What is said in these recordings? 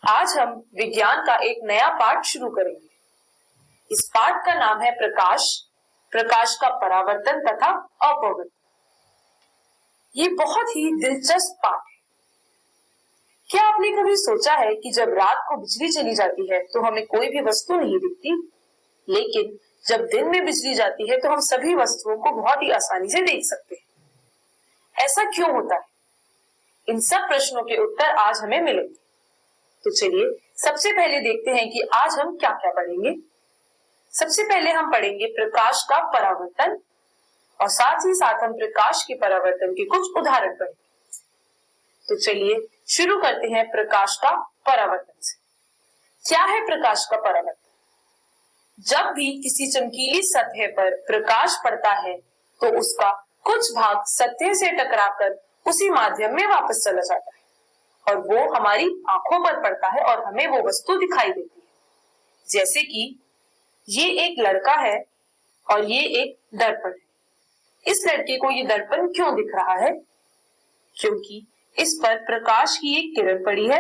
आज हम विज्ञान का एक नया पाठ शुरू करेंगे। इस पाठ का नाम है प्रकाश, प्रकाश का परावर्तन तथा अपवर्तन। ये बहुत ही दिलचस्प पाठ है। क्या आपने कभी सोचा है कि जब रात को बिजली चली जाती है तो हमें कोई भी वस्तु नहीं दिखती, लेकिन जब दिन में बिजली जाती है तो हम सभी वस्तुओं को बहुत ही आसानी से देख सकते हैं। ऐसा क्यों होता है? इन सब प्रश्नों के उत्तर आज हमें मिलेंगे। तो चलिए सबसे पहले देखते हैं कि आज हम क्या क्या पढ़ेंगे। सबसे पहले हम पढ़ेंगे प्रकाश का परावर्तन और साथ ही साथ हम प्रकाश के परावर्तन के कुछ उदाहरण पढ़ेंगे। तो चलिए शुरू करते हैं प्रकाश का परावर्तन से। क्या है प्रकाश का परावर्तन? जब भी किसी चमकीली सतह पर प्रकाश पड़ता है तो उसका कुछ भाग सतह से टकराकर उसी माध्यम में वापस चला जाता है और वो हमारी आंखों पर पड़ता है और हमें वो वस्तु दिखाई देती है। जैसे कि ये एक लड़का है और ये एक दर्पण है। इस लड़के को ये दर्पण क्यों दिख रहा है? क्योंकि इस पर प्रकाश की एक किरण पड़ी है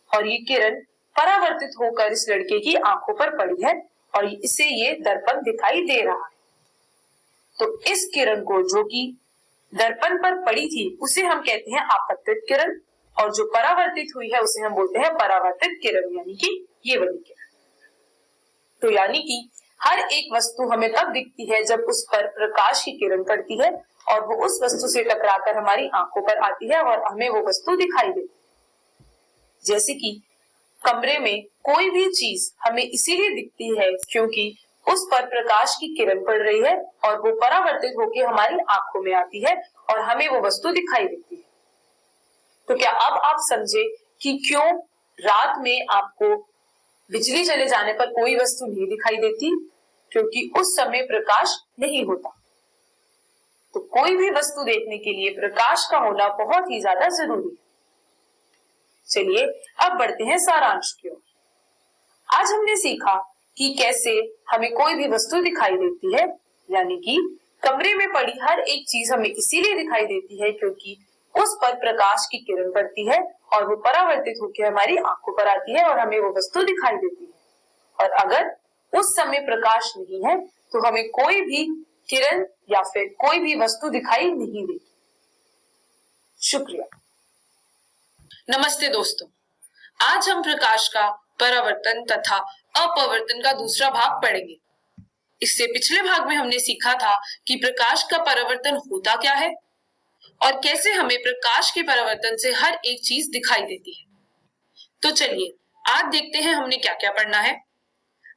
और ये किरण परावर्तित होकर इस लड़के की आंखों पर पड़ी है और इसे ये दर्पण दिखाई दे रहा है। तो इस किरण को जो कि दर्पण पर पड़ी थी उसे हम कहते हैं आपतित किरण और जो परावर्तित हुई है उसे हम बोलते हैं परावर्तित किरण, यानी कि ये वाली किरण। तो यानी कि हर एक वस्तु हमें तब दिखती है जब उस पर प्रकाश की किरण पड़ती है और वो उस वस्तु से टकराकर हमारी आंखों पर आती है और हमें वो वस्तु दिखाई देती है। जैसे कि कमरे में कोई भी चीज हमें इसीलिए दिखती है क्योंकि उस पर प्रकाश की किरण पड़ रही है और वो परावर्तित होकर हमारी आंखों में आती है और हमें वो वस्तु दिखाई देती है। तो क्या अब आप समझे कि क्यों रात में आपको बिजली चले जाने पर कोई वस्तु नहीं दिखाई देती? क्योंकि उस समय प्रकाश नहीं होता। तो कोई भी वस्तु देखने के लिए प्रकाश का होना बहुत ही ज्यादा जरूरी है। चलिए अब बढ़ते हैं सारांश की ओर। आज हमने सीखा कि कैसे हमें कोई भी वस्तु दिखाई देती है, यानी कि कमरे में पड़ी हर एक चीज हमें इसीलिए दिखाई देती है क्योंकि उस पर प्रकाश की किरण पड़ती है और वो परावर्तित होकर हमारी आंखों पर आती है और हमें वो वस्तु दिखाई देती है। और अगर उस समय प्रकाश नहीं है तो हमें कोई भी किरण या फिर कोई भी वस्तु दिखाई नहीं देती। शुक्रिया। नमस्ते दोस्तों, आज हम प्रकाश का परावर्तन तथा अपवर्तन का दूसरा भाग पढ़ेंगे। इससे पिछले भाग में हमने सीखा था कि प्रकाश का परावर्तन होता क्या है और कैसे हमें प्रकाश के परावर्तन से हर एक चीज दिखाई देती है। तो चलिए आज देखते हैं हमने क्या क्या पढ़ना है।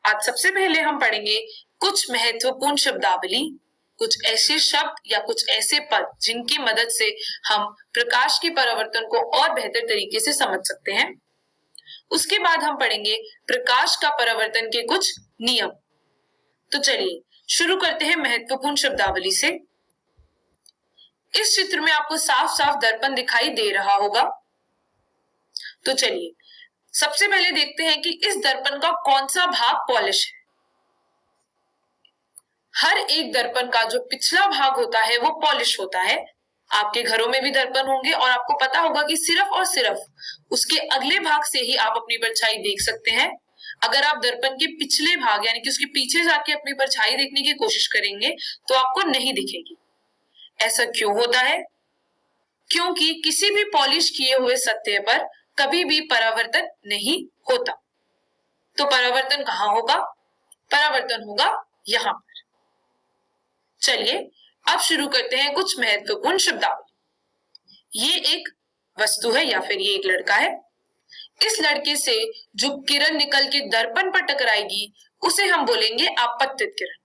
आज सबसे पहले हम पढ़ेंगे कुछ महत्वपूर्ण शब्दावली, कुछ ऐसे शब्द या कुछ ऐसे पद जिनकी मदद से हम प्रकाश के परावर्तन को और बेहतर तरीके से समझ सकते हैं। उसके बाद हम पढ़ेंगे प्रकाश का परावर्तन के कुछ नियम। तो चलिए शुरू करते हैं महत्वपूर्ण शब्दावली से। इस चित्र में आपको साफ साफ दर्पण दिखाई दे रहा होगा। तो चलिए सबसे पहले देखते हैं कि इस दर्पण का कौन सा भाग पॉलिश है। हर एक दर्पण का जो पिछला भाग होता है वो पॉलिश होता है। आपके घरों में भी दर्पण होंगे और आपको पता होगा कि सिर्फ और सिर्फ उसके अगले भाग से ही आप अपनी परछाई देख सकते हैं। अगर आप दर्पण के पिछले भाग यानी कि उसके पीछे जाके अपनी परछाई देखने की कोशिश करेंगे तो आपको नहीं दिखेगी। ऐसा क्यों होता है? क्योंकि किसी भी पॉलिश किए हुए सतह पर कभी भी परावर्तन नहीं होता। तो परावर्तन कहाँ होगा? परावर्तन होगा यहां पर। चलिए अब शुरू करते हैं कुछ महत्वपूर्ण शब्दावली। ये एक वस्तु है या फिर ये एक लड़का है। इस लड़के से जो किरण निकल के दर्पण पर टकराएगी उसे हम बोलेंगे आपतित किरण,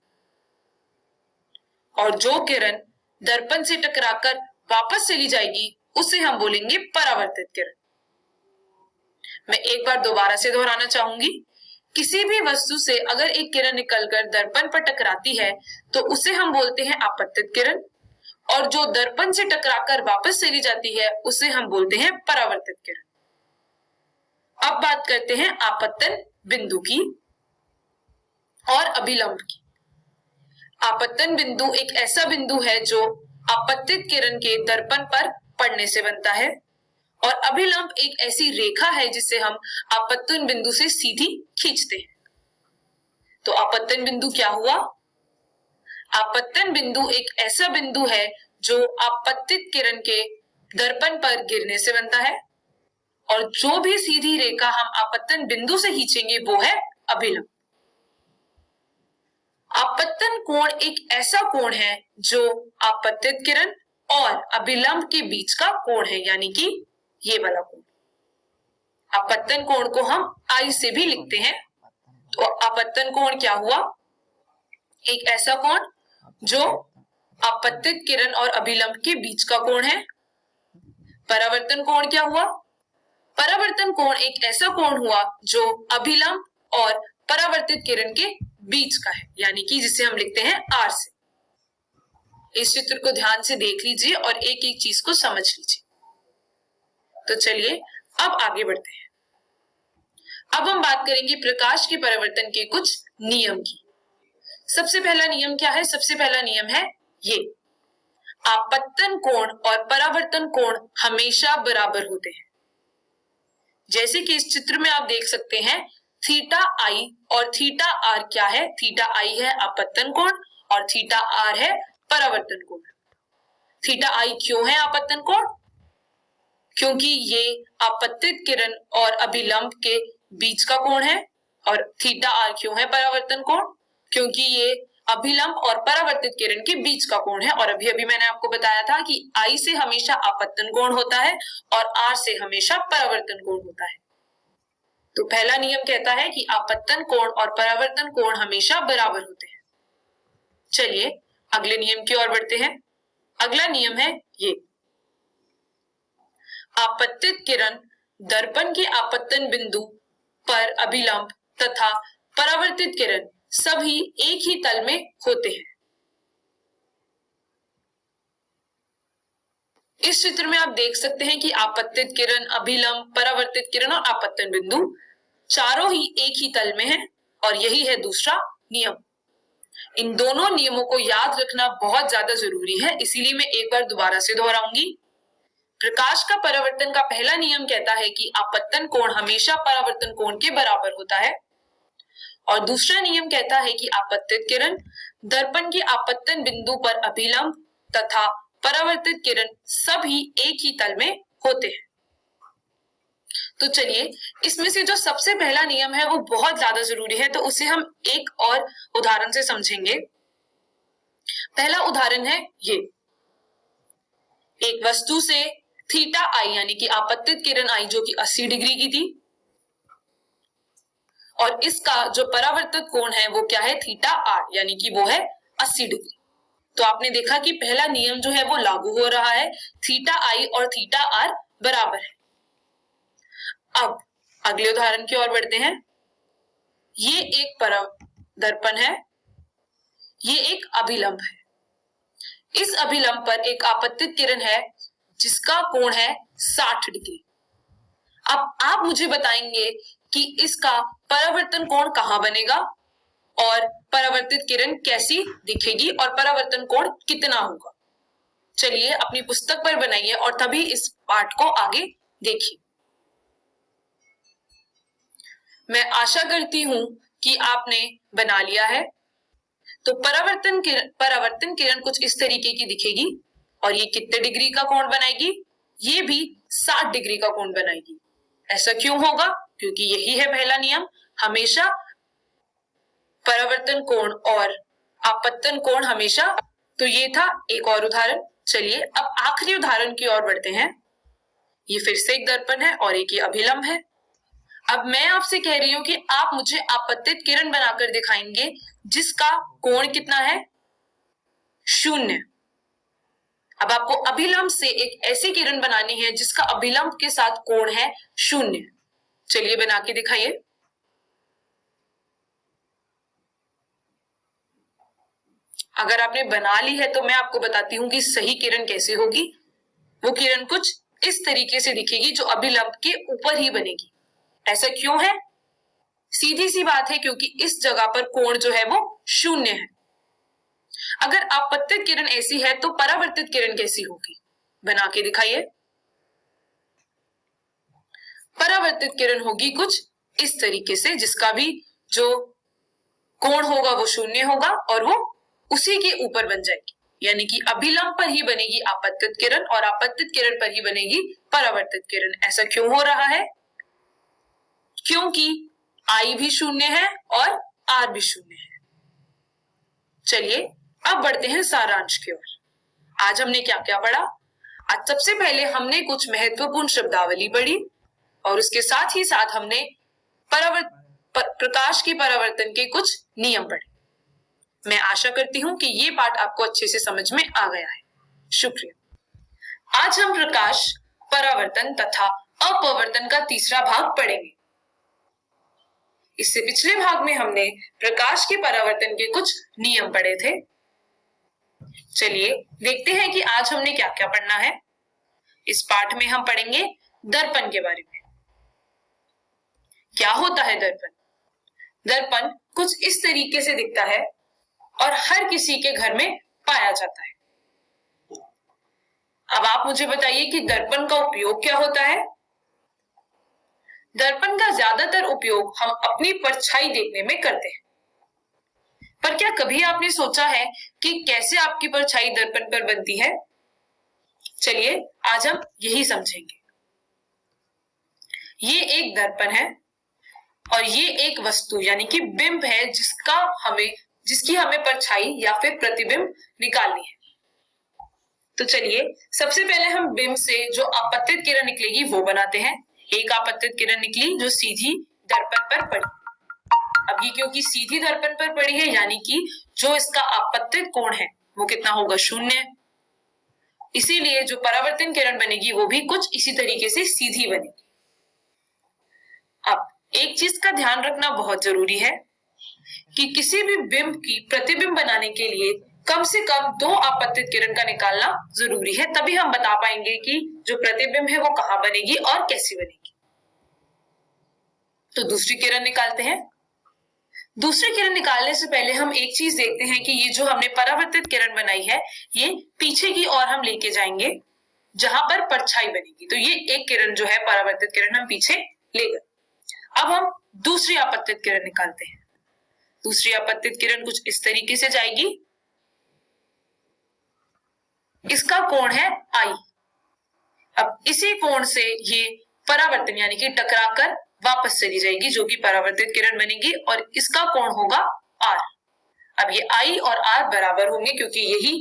और जो किरण दर्पण से टकराकर वापस चली जाएगी उसे हम बोलेंगे परावर्तित किरण। मैं एक बार दोबारा से दोहराना चाहूंगी। किसी भी वस्तु से अगर एक किरण निकलकर दर्पण पर टकराती है तो उसे हम बोलते हैं आपतित किरण, और जो दर्पण से टकराकर वापस चली जाती है उसे हम बोलते हैं परावर्तित किरण। अब बात करते हैं आपतन बिंदु की और अभिलंब की। आपतन बिंदु एक ऐसा बिंदु है जो आपतित किरण के दर्पण पर पड़ने से बनता है और अभिलंब एक ऐसी रेखा है जिसे हम आपत्तन बिंदु से सीधी खींचते हैं। तो आपत्तन बिंदु क्या हुआ? आपत्तन बिंदु एक ऐसा बिंदु है जो आपतित किरण के दर्पण पर गिरने से बनता है, और जो भी सीधी रेखा हम आपत्तन बिंदु से खींचेंगे वो है अभिलंब। आपत्तन कोण एक ऐसा कोण है जो आपतित किरण और अभिलंब के बीच का कोण है, यानी कि ये वाला कोण। आपत्तन कोण को हम आई से भी लिखते हैं। तो आपत्तन कोण क्या हुआ? एक ऐसा कोण जो आपतित किरण और अभिलंब के बीच का कोण है। परावर्तन कोण क्या हुआ? परावर्तन कोण एक ऐसा कोण हुआ जो अभिलंब और परावर्तित किरण के बीच का है, यानी कि जिसे हम लिखते हैं आर से। इस चित्र को ध्यान से देख लीजिए और एक एक चीज को समझ लीजिए। तो चलिए अब आगे बढ़ते हैं। अब हम बात करेंगे प्रकाश के परावर्तन के कुछ नियम की। सबसे पहला नियम क्या है? सबसे पहला नियम है ये, आपत्तन कोण और परावर्तन कोण हमेशा बराबर होते हैं। जैसे कि इस चित्र में आप देख सकते हैं, थीटा आई और थीटा आर क्या है? थीटा आई है आपत्तन कोण और थीटा आर है परावर्तन कोण। थीटा आई क्यों है आपत्तन कोण? क्योंकि ये आपतित किरण और अभिलंब के बीच का कोण है। और थीटा आर क्यों है परावर्तन कोण? क्योंकि ये अभिलंब और परावर्तित किरण के बीच का कोण है। और अभी अभी मैंने आपको बताया था कि आई से हमेशा आपत्तन कोण होता है और आर से हमेशा परावर्तन कोण होता है। तो पहला नियम कहता है कि आपत्तन कोण और परावर्तन कोण हमेशा बराबर होते हैं। चलिए अगले नियम की ओर बढ़ते हैं। अगला नियम है ये, आपतित किरण दर्पण के आपत्तन बिंदु पर अभिलंब तथा परावर्तित किरण सभी एक ही तल में होते हैं। इस चित्र में आप देख सकते हैं कि आपतित किरण, अभिलंब, परावर्तित किरण और आपत्तन बिंदु चारों ही एक ही तल में हैं, और यही है दूसरा नियम। इन दोनों नियमों को याद रखना बहुत ज्यादा जरूरी है, इसीलिए मैं एक बार दोबारा से दोहराऊंगी। प्रकाश का परावर्तन का पहला नियम कहता है कि आपत्तन कोण हमेशा परावर्तन कोण के बराबर होता है, और दूसरा नियम कहता है कि आपतित किरण दर्पण के आपत्तन बिंदु पर अभिलंब तथा परावर्तित किरण सभी एक ही तल में होते हैं। तो चलिए इसमें से जो सबसे पहला नियम है वो बहुत ज्यादा जरूरी है, तो उसे हम एक और उदाहरण से समझेंगे। पहला उदाहरण है ये, एक वस्तु से थीटा आई यानी कि आपतित किरण आई जो कि 80 डिग्री की थी, और इसका जो परावर्तित कोण है वो क्या है? थीटा आर, यानी कि वो है 80 डिग्री। तो आपने देखा कि पहला नियम जो है वो लागू हो रहा है, थीटा आई और थीटा आर बराबर है। अब अगले उदाहरण की ओर बढ़ते हैं। ये एक दर्पण है, ये एक अभिलंब है। इस अभिलंब पर एक आपतित किरण है जिसका कोण है 60 डिग्री। अब आप मुझे बताएंगे कि इसका परावर्तन कोण कहां बनेगा और परावर्तित किरण कैसी दिखेगी और परावर्तन कोण कितना होगा। चलिए अपनी पुस्तक पर बनाइए और तभी इस पाठ को आगे देखिए। मैं आशा करती हूं कि आपने बना लिया है। तो परावर्तन किरण कुछ इस तरीके की दिखेगी, और ये कितने डिग्री का कोण बनाएगी? ये भी 60 डिग्री का कोण बनाएगी। ऐसा क्यों होगा? क्योंकि यही है पहला नियम, हमेशा परावर्तन कोण और आपत्तन कोण हमेशा। तो ये था एक और उदाहरण। चलिए अब आखिरी उदाहरण की ओर बढ़ते हैं। ये फिर से एक दर्पण है और एक ये अभिलंब है। अब मैं आपसे कह रही हूं कि आप मुझे आपतित किरण बनाकर दिखाएंगे जिसका कोण कितना है? 0। अब आपको अभिलंब से एक ऐसी किरण बनानी है जिसका अभिलंब के साथ कोण है 0। चलिए बना के दिखाइए। अगर आपने बना ली है तो मैं आपको बताती हूं कि सही किरण कैसे होगी। वो किरण कुछ इस तरीके से दिखेगी जो अभिलंब के ऊपर ही बनेगी। ऐसा क्यों है? सीधी सी बात है, क्योंकि इस जगह पर कोण जो है वो 0 है। अगर आपतित किरण ऐसी है तो परावर्तित किरण कैसी होगी? बना के दिखाइए। परावर्तित किरण होगी कुछ इस तरीके से, जिसका भी जो कोण होगा वो शून्य होगा और वो उसी के ऊपर बन जाएगी, यानी कि अभिलंब पर ही बनेगी आपतित किरण और आपतित किरण पर ही बनेगी परावर्तित किरण। ऐसा क्यों हो रहा है? क्योंकि I भी शून्य है और R भी शून्य है। चलिए अब बढ़ते हैं सारांश की ओर। आज हमने क्या क्या पढ़ा? आज सबसे पहले हमने कुछ महत्वपूर्ण शब्दावली पढ़ी और उसके साथ ही साथ हमने प्रकाश के परावर्तन के कुछ नियम पढ़े। मैं आशा करती हूं कि ये पाठ आपको अच्छे से समझ में आ गया है। शुक्रिया। आज हम प्रकाश, परावर्तन तथा अपवर्तन का तीसरा भाग पढ़ेंगे। इससे पिछले भाग में हमने प्रकाश के परावर्तन के कुछ नियम पढ़े थे। चलिए देखते हैं कि आज हमने क्या क्या पढ़ना है। इस पाठ में हम पढ़ेंगे दर्पण के बारे में। क्या होता है दर्पण? दर्पण कुछ इस तरीके से दिखता है और हर किसी के घर में पाया जाता है। अब आप मुझे बताइए कि दर्पण का उपयोग क्या होता है? दर्पण का ज्यादातर उपयोग हम अपनी परछाई देखने में करते हैं। पर क्या कभी आपने सोचा है कि कैसे आपकी परछाई दर्पण पर बनती है? चलिए आज हम यही समझेंगे। ये एक दर्पण है और ये एक वस्तु यानी कि बिंब है जिसकी हमें परछाई या फिर प्रतिबिंब निकालनी है। तो चलिए सबसे पहले हम बिंब से जो आपतित किरण निकलेगी वो बनाते हैं। एक आपतित किरण निकली जो सीधी दर्पण पर पड़ी। अब ये क्योंकि सीधी दर्पण पर पड़ी है यानी कि जो इसका आपतित कोण है वो कितना होगा? शून्य। इसीलिए जो परावर्तन किरण बनेगी वो भी कुछ इसी तरीके से सीधी बनेगी। अब एक चीज का ध्यान रखना बहुत जरूरी है कि किसी भी बिंब की प्रतिबिंब बनाने के लिए कम से कम 2 आपतित किरण का निकालना जरूरी है, तभी हम बता पाएंगे कि जो प्रतिबिंब है वो कहां बनेगी और कैसी बनेगी। तो दूसरी किरण निकालते हैं। दूसरी किरण निकालने से पहले हम एक चीज देखते हैं कि ये जो हमने परावर्तित किरण बनाई है ये पीछे की ओर हम लेके जाएंगे जहां पर परछाई बनेगी। तो ये एक किरण जो है परावर्तित किरण हम पीछे ले गए। अब हम दूसरी आपतित किरण निकालते हैं। दूसरी आपतित किरण कुछ इस तरीके से जाएगी। इसका कोण है I। अब इसी कोण से ये परावर्तन यानी कि टकराकर वापस चली जाएगी जो कि परावर्तित किरण बनेगी और इसका कोण होगा R। अब ये I और R बराबर होंगे क्योंकि यही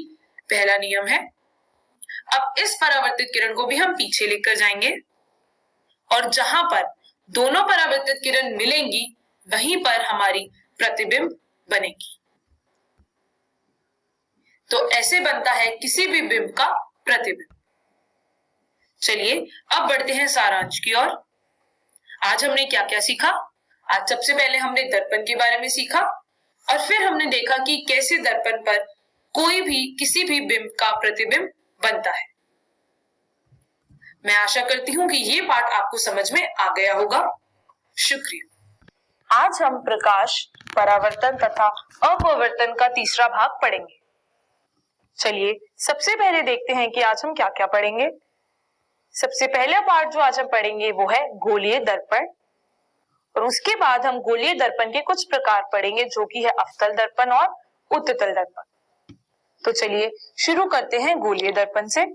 पहला नियम है। अब इस परावर्तित किरण को भी हम पीछे लेकर जाएंगे और जहां पर दोनों परावर्तित किरण मिलेंगी वहीं पर हमारी प्रतिबिंब बनेगी। तो ऐसे बनता है किसी भी बिंब का प्रतिबिंब। चलिए अब बढ़ते हैं सारांश की ओर। आज हमने क्या क्या सीखा? आज सबसे पहले हमने दर्पण के बारे में सीखा और फिर हमने देखा कि कैसे दर्पण पर कोई भी किसी भी बिंब का प्रतिबिंब बनता है। मैं आशा करती हूं कि ये पाठ आपको समझ में आ गया होगा। शुक्रिया। आज हम प्रकाश, परावर्तन तथा अपवर्तन का तीसरा भाग पढ़ेंगे। चलिए सबसे पहले देखते हैं कि आज हम क्या क्या पढ़ेंगे। सबसे पहला पार्ट जो आज हम पढ़ेंगे वो है गोलीय दर्पण और उसके बाद हम गोलीय दर्पण के कुछ प्रकार पढ़ेंगे जो कि है अवतल दर्पण और उत्तल दर्पण। तो चलिए शुरू करते हैं गोलीय दर्पण से।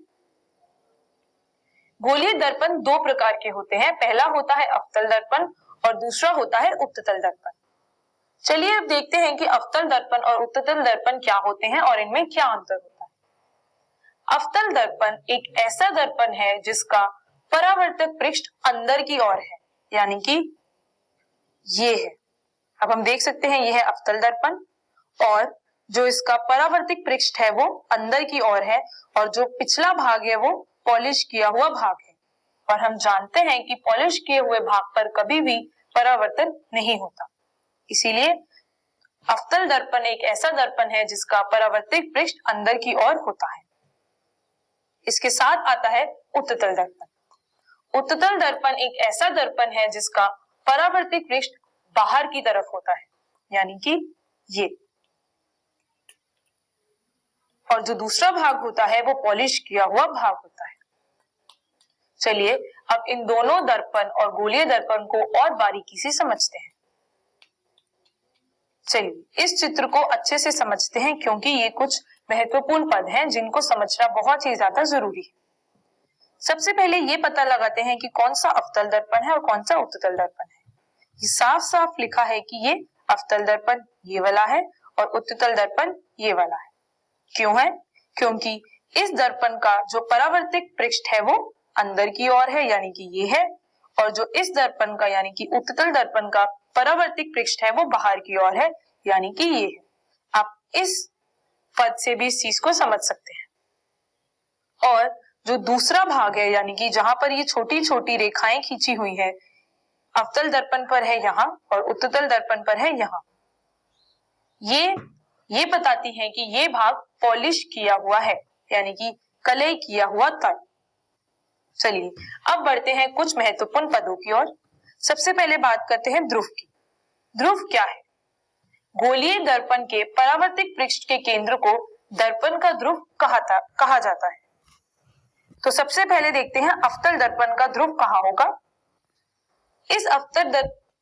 गोलीय दर्पण 2 प्रकार के होते हैं। पहला होता है अवतल दर्पण और दूसरा होता है उत्तल दर्पण। चलिए अब देखते हैं कि अवतल दर्पण और उत्तल दर्पण क्या होते हैं और इनमें क्या अंतर होता है। अवतल दर्पण एक ऐसा दर्पण है जिसका परावर्तक पृष्ठ अंदर की ओर है, यानी कि ये है। अब हम देख सकते हैं ये है अवतल दर्पण और जो इसका परावर्तक पृष्ठ है वो अंदर की ओर है और जो पिछला भाग है वो पॉलिश किया हुआ भाग है। और हम जानते हैं कि पॉलिश किए हुए भाग पर कभी भी परावर्तन नहीं होता। इसीलिए अवतल दर्पण एक ऐसा दर्पण है जिसका परावर्तक पृष्ठ अंदर की ओर होता है। इसके साथ आता है उत्तल दर्पण। उत्तल दर्पण एक ऐसा दर्पण है जिसका परावर्तक पृष्ठ बाहर की तरफ होता है, यानी कि ये। और जो दूसरा भाग होता है वो पॉलिश किया हुआ भाग होता है। चलिए अब इन दोनों दर्पण और गोलीय दर्पण को और बारीकी से समझते हैं। चलिए इस चित्र को अच्छे से समझते हैं क्योंकि ये कुछ महत्वपूर्ण पद हैं जिनको समझना बहुत ही ज्यादा जरूरी है। सबसे पहले ये पता लगाते हैं कि कौन सा अवतल दर्पण है और कौन सा उत्तल दर्पण है। ये साफ साफ लिखा है कि ये अवतल दर्पण ये वाला है और उत्तल दर्पण ये वाला है। क्यों है? क्योंकि इस दर्पण का जो परावर्तित पृष्ठ है वो अंदर की ओर है यानी कि ये है, और जो इस दर्पण का यानी कि उत्तल दर्पण का परावर्तित पृष्ठ है वो बाहर की ओर है यानी कि ये है। आप इस पद से भी इस चीज को समझ सकते हैं। और जो दूसरा भाग है यानी कि जहां पर ये छोटी छोटी रेखाएं खींची हुई है, अवतल दर्पण पर है यहाँ और उत्तल दर्पण पर है यहाँ। ये बताती हैं कि ये भाग पॉलिश किया हुआ है यानी कि कलई किया हुआ था। चलिए अब बढ़ते हैं कुछ महत्वपूर्ण पदों की ओर। सबसे पहले बात करते हैं ध्रुव की। ध्रुव क्या है? गोलीय दर्पण के परावर्तित पृष्ठ के केंद्र को दर्पण का ध्रुव कहा जाता है। तो सबसे पहले देखते हैं अवतल दर्पण का ध्रुव कहाँ होगा। इस अवतल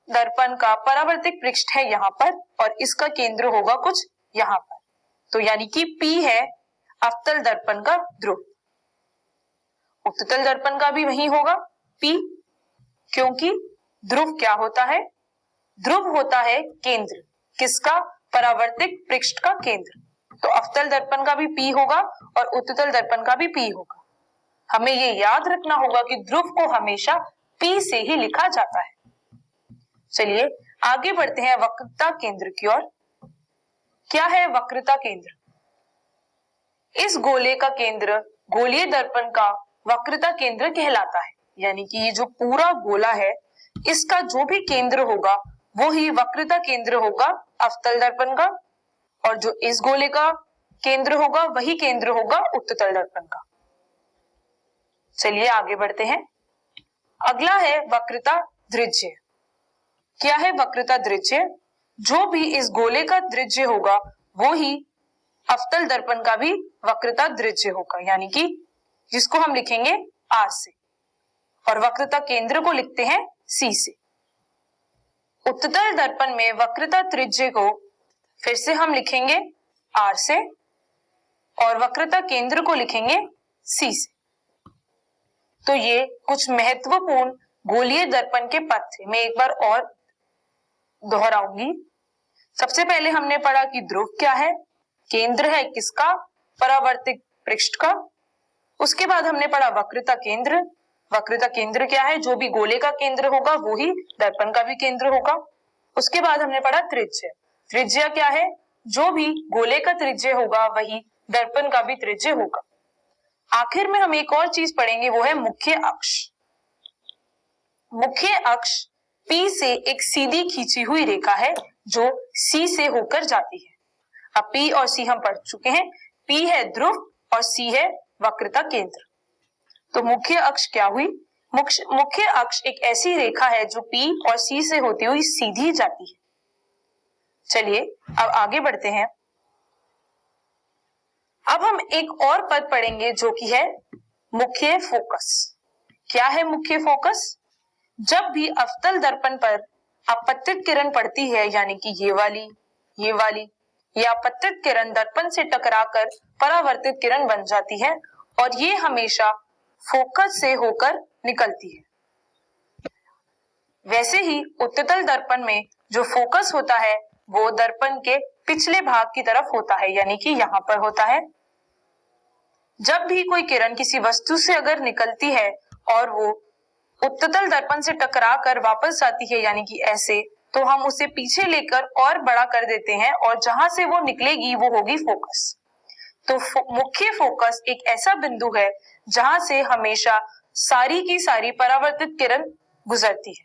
दर्पण का परावर्तित पृष्ठ है यहाँ पर और इसका केंद्र होगा कुछ यहाँ पर। तो यानी कि P है अवतल दर्पण का ध्रुव। उत्तल दर्पण का भी वही होगा P, क्योंकि ध्रुव क्या होता है? ध्रुव होता है केंद्र। किसका? परावर्तित पृष्ठ का केंद्र। तो अवतल दर्पण का भी P होगा और उत्तल दर्पण का भी P होगा। हमें ये याद रखना होगा कि ध्रुव को हमेशा P से ही लिखा जाता है। चलिए आगे बढ़ते हैं वक्रता केंद्र की ओर। क्या है वक्रता केंद्र? इस गोले का केंद्र गोलीय दर्पण का वक्रता केंद्र कहलाता है। यानी कि ये जो पूरा गोला है इसका जो भी केंद्र होगा वो ही वक्रता केंद्र होगा अवतल दर्पण का, और जो इस गोले का केंद्र होगा वही केंद्र होगा उत्तल दर्पण का। चलिए आगे बढ़ते हैं। अगला है वक्रता त्रिज्य। क्या है वक्रता त्रिज्य? जो भी इस गोले का त्रिज्य होगा वो ही अवतल दर्पण का भी वक्रता त्रिज्य होगा, यानी कि जिसको हम लिखेंगे R से, और वक्रता केंद्र को लिखते हैं C से। उत्तल दर्पण में वक्रता त्रिज्य को फिर से हम लिखेंगे R से और वक्रता केंद्र को लिखेंगे C से। तो ये कुछ महत्वपूर्ण गोलीय दर्पण के पद थे। मैं एक बार और दोहराऊंगी। सबसे पहले हमने पढ़ा कि ध्रुव क्या है? केंद्र है किसका? परावर्तित पृष्ठ का। उसके बाद हमने पढ़ा वक्रता केंद्र। वक्रता केंद्र क्या है? जो भी गोले का केंद्र होगा वो ही दर्पण का भी केंद्र होगा। उसके बाद हमने पढ़ा त्रिज्य। त्रिज्या क्या है? जो भी गोले का त्रिज्य होगा वही दर्पण का भी त्रिज्य होगा। आखिर में हम एक और चीज पढ़ेंगे, वो है मुख्य अक्ष। मुख्य अक्ष P से एक सीधी खींची हुई रेखा है जो C से होकर जाती है। अब P और C हम पढ़ चुके हैं। P है ध्रुव और C है वक्रता केंद्र। तो मुख्य अक्ष क्या हुई? मुख्य अक्ष एक ऐसी रेखा है जो P और C से होती हुई सीधी जाती है। चलिए अब आगे बढ़ते हैं। अब हम एक और पद पढ़ेंगे जो कि है मुख्य फोकस। क्या है मुख्य फोकस? जब भी अवतल दर्पण पर आपतित किरण पड़ती है, यानी कि ये वाली ये आपतित किरण दर्पण से टकराकर परावर्तित किरण बन जाती है और ये हमेशा फोकस से होकर निकलती है। वैसे ही उत्तल दर्पण में जो फोकस होता है वो दर्पण के पिछले भाग की तरफ होता है, यानी कि यहाँ पर होता है। जब भी कोई किरण किसी वस्तु से अगर निकलती है और वो उत्तल दर्पण से टकरा कर वापस आती है, यानी कि ऐसे, तो हम उसे पीछे लेकर और बड़ा कर देते हैं और जहां से वो निकलेगी वो होगी फोकस। तो मुख्य फोकस एक ऐसा बिंदु है जहां से हमेशा सारी की सारी परावर्तित किरण गुजरती है।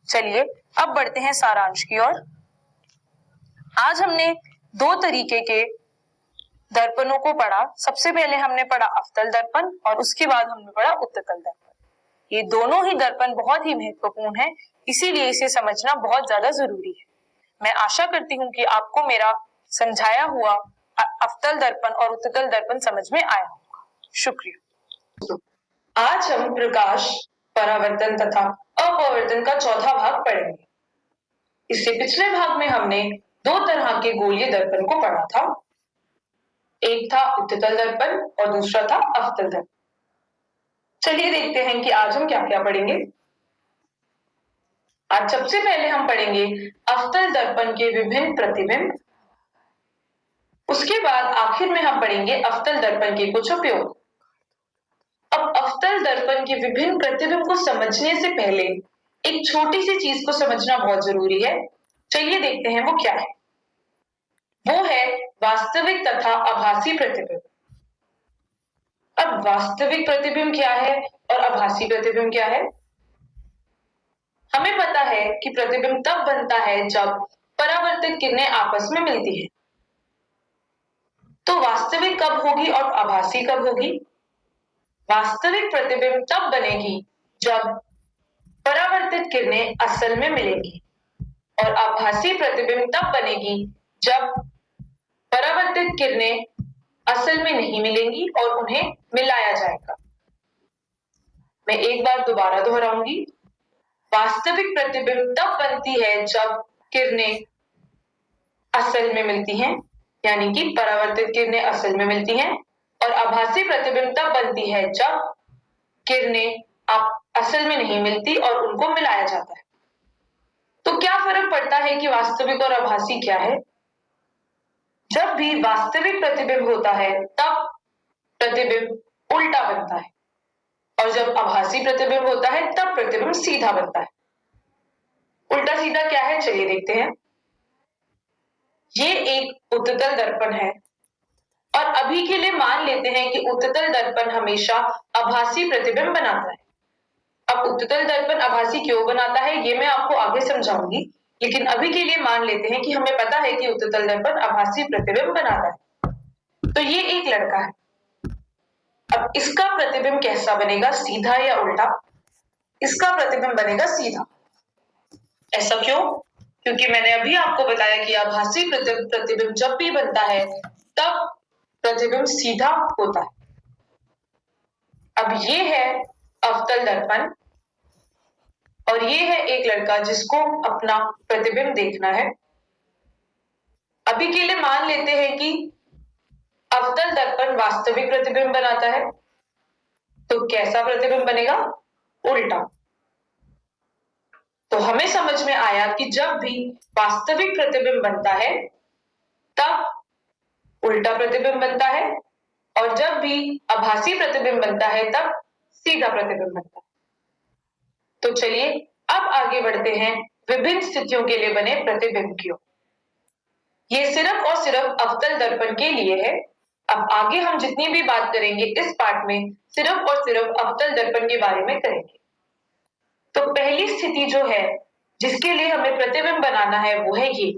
चलिए अब बढ़ते हैं सारांश की ओर। आज हमने दो तरीके के दर्पणों को पढ़ा। सबसे पहले हमने पढ़ा अवतल दर्पण और उसके बाद हमने पढ़ा उत्तल दर्पण। ये दोनों ही दर्पण बहुत ही महत्वपूर्ण है, इसीलिए इसे समझना बहुत ज्यादा जरूरी है। मैं आशा करती हूँ कि आपको मेरा समझाया हुआ अवतल दर्पण और उत्तल दर्पण समझ में आया होगा। शुक्रिया। आज हम प्रकाश, परावर्तन तथा अपवर्तन का चौथा भाग पढ़ेंगे। इससे पिछले भाग में हमने दो तरह के गोलीय दर्पण को पढ़ा था। एक था उत्तल दर्पण और दूसरा था अवतल दर्पण। चलिए देखते हैं कि आज हम क्या क्या पढ़ेंगे। आज सबसे पहले हम पढ़ेंगे अवतल दर्पण के विभिन्न प्रतिबिंब। उसके बाद आखिर में हम पढ़ेंगे अवतल दर्पण के कुछ उपयोग। अब अवतल दर्पण के विभिन्न प्रतिबिंब को समझने से पहले एक छोटी सी चीज को समझना बहुत जरूरी है। चलिए देखते हैं वो क्या है। वो है वास्तविक तथा आभासी प्रतिबिंब। अब वास्तविक प्रतिबिंब क्या है और आभासी प्रतिबिंब क्या है? हमें पता है कि प्रतिबिंब तब बनता है जब परावर्तित किरणें आपस में मिलती हैं। तो वास्तविक कब होगी और आभासी कब होगी? वास्तविक प्रतिबिंब तब बनेगी जब परावर्तित किरणें असल में मिलेंगी और आभासी प्रतिबिंब तब बनेगी जब परावर्तित किरणें असल में नहीं मिलेंगी और उन्हें मिलाया जाएगा। मैं एक बार दोबारा दोहराऊंगी। वास्तविक प्रतिबिंब तब बनती है जब किरणें असल में मिलती हैं, यानी कि परावर्तित किरणें असल में मिलती हैं, और आभासी प्रतिबिंब तब बनती है जब किरणें असल में नहीं मिलती और उनको मिलाया जाता है। तो क्या फर्क पड़ता है कि वास्तविक और आभासी क्या है? जब भी वास्तविक प्रतिबिंब होता है तब प्रतिबिंब उल्टा बनता है और जब आभासी प्रतिबिंब होता है तब प्रतिबिंब सीधा बनता है। उल्टा सीधा क्या है, चलिए देखते हैं। ये एक उत्तल दर्पण है और अभी के लिए मान लेते हैं कि उत्तल दर्पण हमेशा आभासी प्रतिबिंब बनाता है। अब उत्तल दर्पण आभासी क्यों बनाता है ये मैं आपको आगे समझाऊंगी, लेकिन अभी के लिए मान लेते हैं कि हमें पता है कि उत्तल दर्पण आभासी प्रतिबिंब बनाता है। तो ये एक लड़का है। अब इसका प्रतिबिंब कैसा बनेगा, सीधा या उल्टा? इसका प्रतिबिंब बनेगा सीधा। ऐसा क्यों? क्योंकि मैंने अभी आपको बताया कि आभासी प्रतिबिंब जब भी बनता है तब प्रतिबिंब सीधा होता है। अब ये है अवतल दर्पण और ये है एक लड़का जिसको अपना प्रतिबिंब देखना है। अभी के लिए मान लेते हैं कि अवतल दर्पण वास्तविक प्रतिबिंब बनाता है। तो कैसा प्रतिबिंब बनेगा? उल्टा। तो हमें समझ में आया कि जब भी वास्तविक प्रतिबिंब बनता है तब उल्टा प्रतिबिंब बनता है और जब भी आभासी प्रतिबिंब बनता है तब सीधा प्रतिबिंब बनता है। तो चलिए अब आगे बढ़ते हैं विभिन्न स्थितियों के लिए बने प्रतिबिंब की ओर। ये सिर्फ और सिर्फ अवतल दर्पण के लिए है। अब आगे हम जितनी भी बात करेंगे इस पाठ में सिर्फ और सिर्फ अवतल दर्पण के बारे में करेंगे। तो पहली स्थिति जो है जिसके लिए हमें प्रतिबिंब बनाना है वो है ये।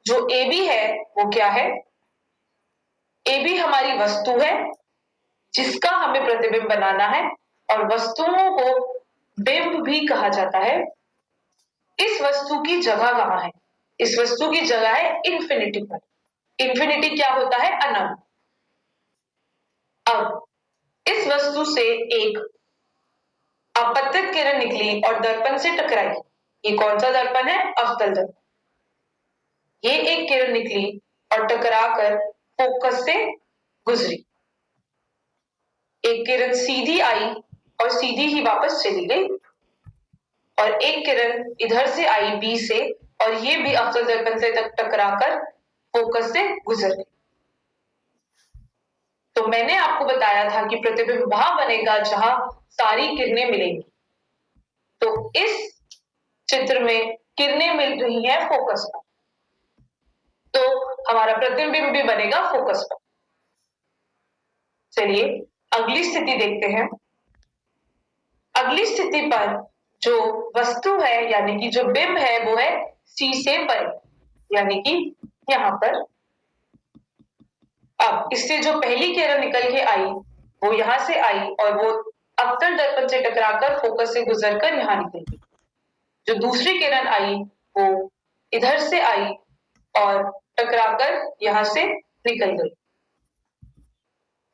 जो AB है वो क्या है? AB हमारी वस्तु है जिसका हमें प्रतिबिंब बनाना है और वस्तुओं को बिंब भी कहा जाता है। इस वस्तु की जगह कहाँ है? इस वस्तु की जगह है इंफिनिटी पर। इंफिनिटी क्या होता है? अनंत। अब इस वस्तु से एक आपतित किरण निकली और दर्पण से टकराई। ये कौन सा दर्पण है? अवतल दर्पण। ये एक किरण निकली और टकराकर फोकस से गुजरी। एक किरण सीधी आई और सीधी ही वापस चली गई और एक किरण इधर से आई B से और ये भी अवतल दर्पण से टकराकर फोकस से गुजर गई। तो मैंने आपको बताया था कि प्रतिबिंब वहां बनेगा जहां सारी किरणें मिलेंगी। तो इस चित्र में किरणें मिल रही हैं फोकस पर, तो हमारा प्रतिबिंब भी बनेगा फोकस पर। चलिए अगली स्थिति देखते हैं। अगली स्थिति पर जो वस्तु है यानी कि जो बिंब है वो है C से परे, यानी कि यहां पर। अब इससे जो पहली किरण निकल के आई वो यहां से आई और वो अवतल दर्पण से टकराकर फोकस से गुजरकर यहां निकल गई। जो दूसरी किरण आई वो इधर से आई और टकराकर यहां से निकल गई।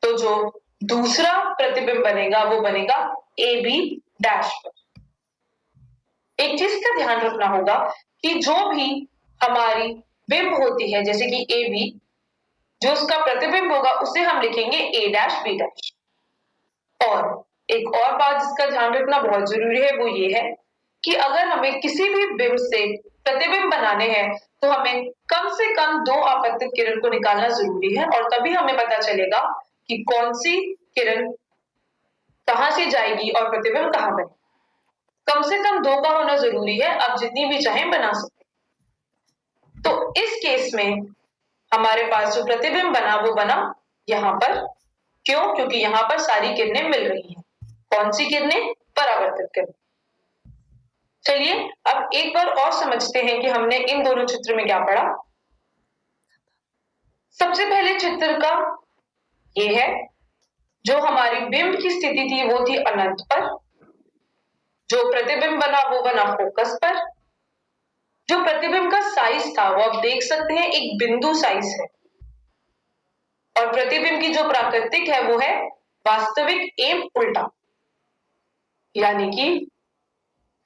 तो जो दूसरा प्रतिबिंब बनेगा वो बनेगा ए बी डैश पर। एक चीज का ध्यान रखना होगा कि जो भी हमारी बिंब होती है जैसे कि ए बी, जो उसका प्रतिबिंब होगा उसे हम लिखेंगे ए डैश बी डैश। और एक और बात जिसका ध्यान रखना बहुत जरूरी है वो ये है कि अगर हमें किसी भी बिंब से प्रतिबिंब बनाने हैं तो हमें कम से कम 2 आपतित किरण को निकालना जरूरी है और तभी हमें पता चलेगा कि कौन सी किरण कहां से जाएगी और प्रतिबिंब कहां बने। कम से कम 2 का होना जरूरी है, आप जितनी भी चाहें बना सकते। तो इस केस में हमारे पास जो प्रतिबिंब बना वो बना यहां पर। क्यों? क्योंकि यहां पर सारी किरणें मिल रही हैं। कौन सी किरणें? परावर्तित किरणें। चलिए अब एक बार और समझते हैं कि हमने इन दोनों चित्र में क्या पढ़ा। सबसे पहले चित्र का ये है, जो हमारी बिंब की स्थिति थी वो थी अनंत पर, जो प्रतिबिंब बना वो बना फोकस पर। जो प्रतिबिंब का साइज था वो आप देख सकते हैं एक बिंदु साइज है, और प्रतिबिंब की जो प्राकृतिक है वो है वास्तविक एवं उल्टा। यानी कि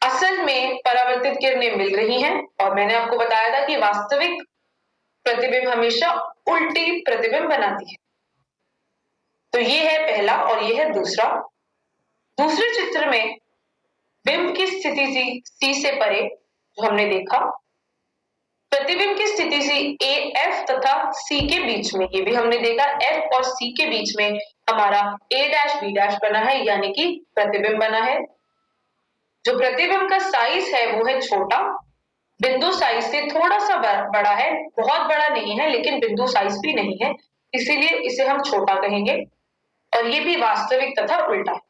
असल में परावर्तित किरणें मिल रही हैं और मैंने आपको बताया था कि वास्तविक प्रतिबिंब हमेशा उल्टी प्रतिबिंब बनाती है। तो ये है पहला और ये है दूसरा। दूसरे चित्र में बिंब की स्थिति सी से परे जो हमने देखा, प्रतिबिंब की स्थिति सी ए एफ तथा सी के बीच में, ये भी हमने देखा एफ और सी के बीच में हमारा ए डैश बी डैश बना है, यानी कि प्रतिबिंब बना है। जो प्रतिबिंब का साइज है वो है छोटा, बिंदु साइज से थोड़ा सा बड़ा है, बहुत बड़ा नहीं है लेकिन बिंदु साइज भी नहीं है, इसीलिए इसे हम छोटा कहेंगे। और ये भी वास्तविक तथा उल्टा है।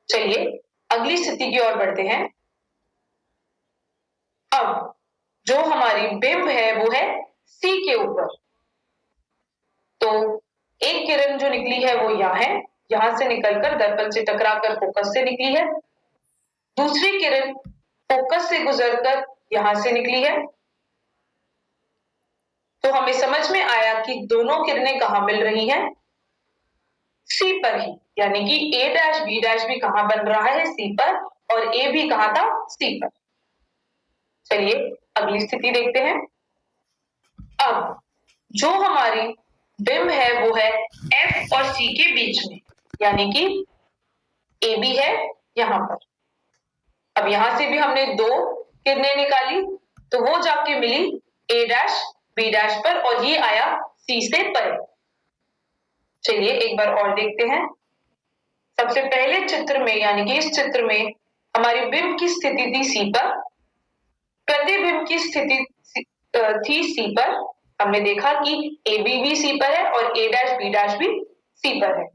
चलिए अगली स्थिति की ओर बढ़ते हैं। अब जो हमारी बिंब है वो है सी के ऊपर। तो एक किरण जो निकली है वो यहां है, यहां से निकलकर दर्पण से टकराकर फोकस से निकली है। दूसरी किरण फोकस से गुजरकर यहां से निकली है। तो हमें समझ में आया कि दोनों किरणें कहां मिल रही हैं? सी पर ही, यानी कि ए डैश बी डैश भी कहां बन रहा है? सी पर, और ए भी कहां था? सी पर। चलिए अगली स्थिति देखते हैं। अब जो हमारी बिंब है वो है एफ और सी के बीच में, यानी कि ए बी है यहां पर। अब यहां से भी हमने 2 किरणें निकाली तो वो जाके मिली ए डैश बी डैश पर और ये आया सी से परे। चलिए एक बार और देखते हैं। सबसे पहले चित्र में यानी कि इस चित्र में हमारी बिंब की स्थिति थी सी पर, प्रतिबिंब की स्थिति थी सी पर। हमने देखा कि ए बी भी सी पर है और ए डैश बी डैश भी सी पर है।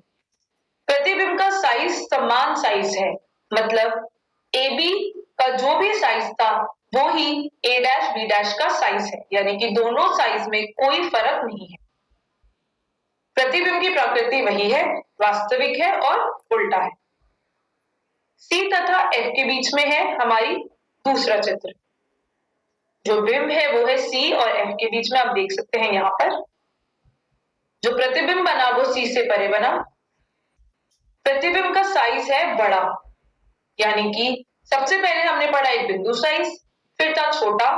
प्रतिबिंब का साइज समान साइज है, मतलब ए बी का जो भी साइज था वो ही ए डैश बी डैश का साइज है, यानी कि दोनों साइज में कोई फर्क नहीं है। प्रतिबिंब की प्रकृति वही है, वास्तविक है और उल्टा है। सी तथा एफ के बीच में है हमारी दूसरा चित्र। जो बिंब है वो है सी और एफ के बीच में, आप देख सकते हैं यहां पर। जो प्रतिबिंब बना वो सी से परे बना। प्रतिबिंब का साइज है बड़ा, यानी कि सबसे पहले हमने पढ़ा एक बिंदु साइज, फिर था छोटा,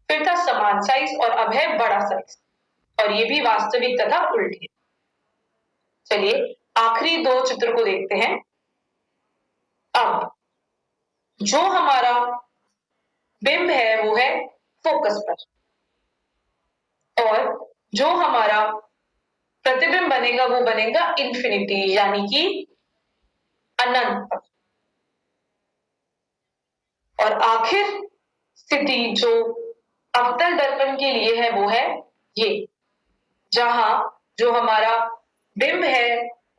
फिर था समान साइज और अब है बड़ा साइज, और ये भी वास्तविक तथा उल्टी। चलिए आखिरी 2 चित्र को देखते हैं। अब जो हमारा बिंब है वो है फोकस पर, और जो हमारा प्रतिबिंब बनेगा वो बनेगा इंफिनिटी, यानी कि अनंत पर। और आखिर स्थिति जो अवतल दर्पण के लिए है वो है ये, जहां जो हमारा बिंब है